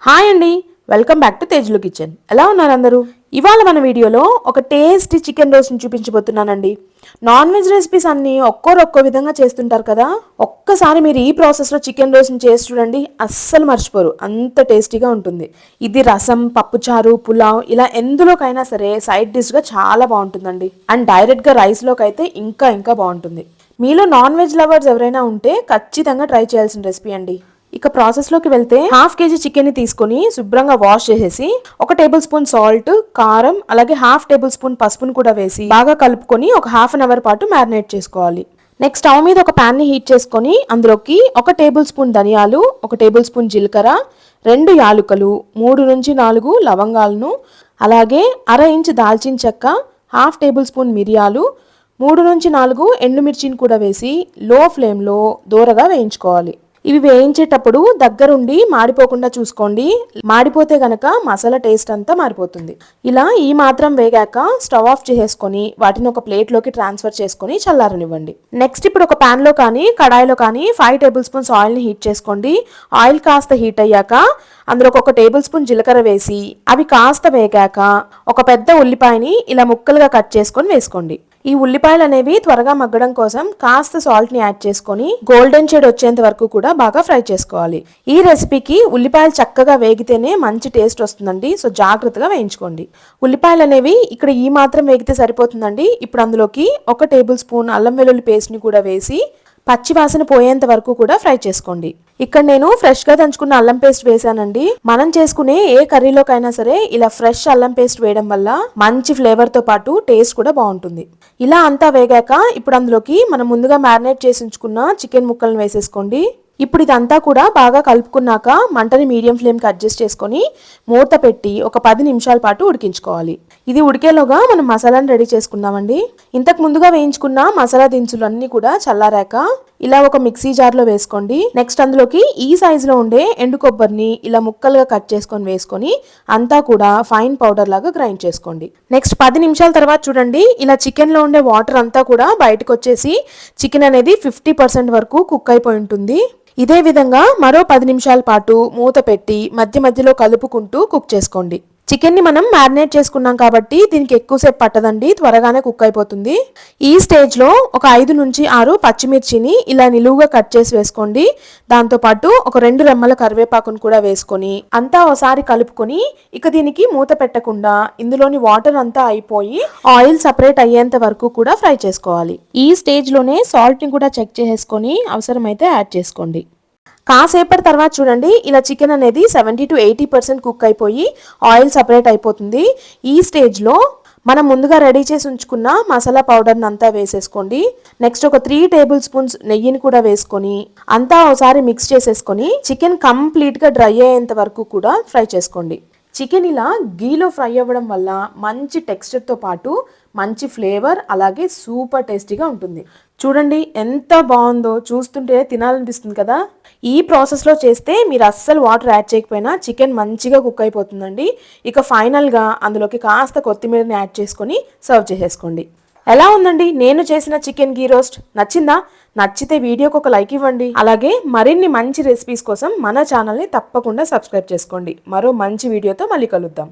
Hi అండి, welcome back to తేజ్లు kitchen. ఎలా ఉన్నారు అందరూ? ఇవాళ మన వీడియోలో ఒక టేస్టీ చికెన్ రోస్ట్ని చూపించబోతున్నానండి. నాన్ వెజ్ రెసిపీస్ అన్నీ ఒక్కో విధంగా చేస్తుంటారు కదా. ఒక్కసారి మీరు ఈ ప్రాసెస్లో చికెన్ రోస్ట్ని చేసి చూడండి, అస్సలు మర్చిపోరు, అంత టేస్టీగా ఉంటుంది. ఇది రసం, పప్పుచారు, పులావ్ ఇలా ఎందులోకైనా సరే సైడ్ డిష్గా చాలా బాగుంటుందండి. అండ్ డైరెక్ట్గా రైస్లోకి అయితే ఇంకా బాగుంటుంది. మీలో నాన్ వెజ్ లవర్స్ ఎవరైనా ఉంటే ఖచ్చితంగా ట్రై చేయాల్సిన రెసిపీ అండి. ఇక ప్రాసెస్లోకి వెళ్తే హాఫ్ కేజీ చికెన్ని తీసుకొని శుభ్రంగా వాష్ చేసేసి 1 టేబుల్ స్పూన్ సాల్ట్, కారం, అలాగే హాఫ్ టేబుల్ స్పూన్ పసుపును కూడా వేసి బాగా కలుపుకొని ఒక హాఫ్ అన్ అవర్ పాటు మ్యారినేట్ చేసుకోవాలి. నెక్స్ట్ స్టవ్ మీద ఒక ప్యాన్ని హీట్ చేసుకొని అందులోకి 1 టేబుల్ స్పూన్ ధనియాలు, 1 టేబుల్ స్పూన్ జీలకర్ర, 2 యాలుకలు, 3 నుంచి 4 లవంగాలను, అలాగే 1/2 ఇంచ్ దాల్చిన చెక్క, హాఫ్ టేబుల్ స్పూన్ మిరియాలు, 3 నుంచి 4 ఎండుమిర్చిని కూడా వేసి లో ఫ్లేమ్లో దూరగా వేయించుకోవాలి. ఇవి వేయించేటప్పుడు దగ్గరుండి మాడిపోకుండా చూసుకోండి, మాడిపోతే గనక మసాలా టేస్ట్ అంతా మారిపోతుంది. ఇలా ఈ మాత్రం వేగాక స్టవ్ ఆఫ్ చేసేసుకొని వాటిని ఒక ప్లేట్లోకి ట్రాన్స్ఫర్ చేసుకొని చల్లారనివ్వండి. నెక్స్ట్ ఇప్పుడు ఒక ప్యాన్లో కానీ కడాయిలో కానీ 5 టేబుల్ స్పూన్స్ ఆయిల్ని హీట్ చేసుకోండి. ఆయిల్ కాస్త హీట్ అయ్యాక అందులో 1 టేబుల్ స్పూన్ జీలకర్ర వేసి అవి కాస్త వేగాక ఒక పెద్ద ఉల్లిపాయని ఇలా ముక్కలుగా కట్ చేసుకొని వేసుకోండి. ఈ ఉల్లిపాయలు అనేవి త్వరగా మగ్గడం కోసం కాస్త సాల్ట్ ని యాడ్ చేసుకొని గోల్డెన్ షేడ్ వచ్చేంత వరకు కూడా బాగా ఫ్రై చేసుకోవాలి. ఈ రెసిపీకి ఉల్లిపాయలు చక్కగా వేగితేనే మంచి టేస్ట్ వస్తుందండి, సో జాగ్రత్తగా వేయించుకోండి. ఉల్లిపాయలు అనేవి ఇక్కడ ఈ మాత్రం వేగితే సరిపోతుందండి. ఇప్పుడు అందులోకి 1 టేబుల్ స్పూన్ అల్లం వెల్లుల్లి పేస్ట్ ని కూడా వేసి పచ్చి వాసన పోయేంత వరకు కూడా ఫ్రై చేసుకోండి. ఇక్కడ నేను ఫ్రెష్ గా దంచుకున్న అల్లం పేస్ట్ వేసానండి. మనం చేసుకునే ఏ కర్రీలోకైనా సరే ఇలా ఫ్రెష్ అల్లం పేస్ట్ వేయడం వల్ల మంచి ఫ్లేవర్ తో పాటు టేస్ట్ కూడా బాగుంటుంది. ఇలా అంతా వేగాక ఇప్పుడు అందులోకి మనం ముందుగా మ్యారినేట్ చేసి ఉంచుకున్న చికెన్ ముక్కలను వేసేసుకోండి. ఇప్పుడు ఇదంతా కూడా బాగా కలుపుకున్నాక మంటని మీడియం ఫ్లేమ్కి అడ్జస్ట్ చేసుకొని మూత పెట్టి ఒక 10 నిమిషాల పాటు ఉడికించుకోవాలి. ఇది ఉడికేలోగా మనం మసాలాను రెడీ చేసుకుందామండి. ఇంతకు ముందుగా వేయించుకున్న మసాలా దినుసులు అన్నీ కూడా చల్లారాక ఇలా ఒక మిక్సీ జార్లో వేసుకోండి. నెక్స్ట్ అందులోకి ఈ సైజులో ఉండే ఎండు కొబ్బరిని ఇలా ముక్కలుగా కట్ చేసుకొని వేసుకొని అంతా కూడా ఫైన్ పౌడర్ లాగా గ్రైండ్ చేసుకోండి. నెక్స్ట్ 10 నిమిషాల తర్వాత చూడండి, ఇలా చికెన్లో ఉండే వాటర్ అంతా కూడా బయటకు వచ్చేసి చికెన్ అనేది 50% వరకు కుక్ అయిపోయి ఉంటుంది. ఇదే విధంగా మరో 10 నిమిషాల పాటు మూత పెట్టి మధ్యలో కలుపుకుంటూ కుక్ చేసుకోండి. చికెన్ని మనం మ్యారినేట్ చేసుకున్నాం కాబట్టి దీనికి ఎక్కువసేపు పట్టదండి, త్వరగానే కుక్ అయిపోతుంది. ఈ స్టేజ్లో ఒక 5 నుంచి 6 పచ్చిమిర్చిని ఇలా నిలువుగా కట్ చేసి వేసుకోండి. దాంతోపాటు ఒక 2 రెమ్మల కరివేపాకును కూడా వేసుకొని అంతా ఒకసారి కలుపుకొని ఇక దీనికి మూత పెట్టకుండా ఇందులోని వాటర్ అంతా అయిపోయి ఆయిల్ సపరేట్ అయ్యేంత వరకు కూడా ఫ్రై చేసుకోవాలి. ఈ స్టేజ్లోనే సాల్ట్ని కూడా చెక్ చేసేసుకొని అవసరమైతే యాడ్ చేసుకోండి. కాసేపటి తర్వాత చూడండి, ఇలా చికెన్ అనేది 70 to 80% కుక్ అయిపోయి ఆయిల్ సపరేట్ అయిపోతుంది. ఈ స్టేజ్లో మనం ముందుగా రెడీ చేసి ఉంచుకున్న మసాలా పౌడర్ని అంతా వేసేసుకోండి. నెక్స్ట్ ఒక 3 టేబుల్ స్పూన్స్ నెయ్యిని కూడా వేసుకొని అంతా ఒకసారి మిక్స్ చేసేసుకొని చికెన్ కంప్లీట్గా డ్రై అయ్యేంత వరకు కూడా ఫ్రై చేసుకోండి. చికెన్ ఇలా గీలో ఫ్రై అవ్వడం వల్ల మంచి టెక్స్చర్తో పాటు మంచి ఫ్లేవర్, అలాగే సూపర్ టేస్టీగా ఉంటుంది. చూడండి ఎంత బాగుందో, చూస్తుంటే తినాలనిపిస్తుంది కదా. ఈ ప్రాసెస్లో చేస్తే మీరు అస్సలు వాటర్ యాడ్ చేయకపోయినా చికెన్ మంచిగా కుక్ అయిపోతుందండి. ఇక ఫైనల్గా అందులోకి కాస్త కొత్తిమీరని యాడ్ చేసుకొని సర్వ్ చేసేసుకోండి. ఎలా ఉందండి నేను చేసిన చికెన్ గీ రోస్ట్? నచ్చిందా? నచ్చితే వీడియోకి ఒక లైక్ ఇవ్వండి. అలాగే మరిన్ని మంచి రెసిపీస్ కోసం మన ఛానల్ని తప్పకుండా సబ్స్క్రైబ్ చేసుకోండి. మరో మంచి వీడియోతో మళ్ళీ కలుద్దాం.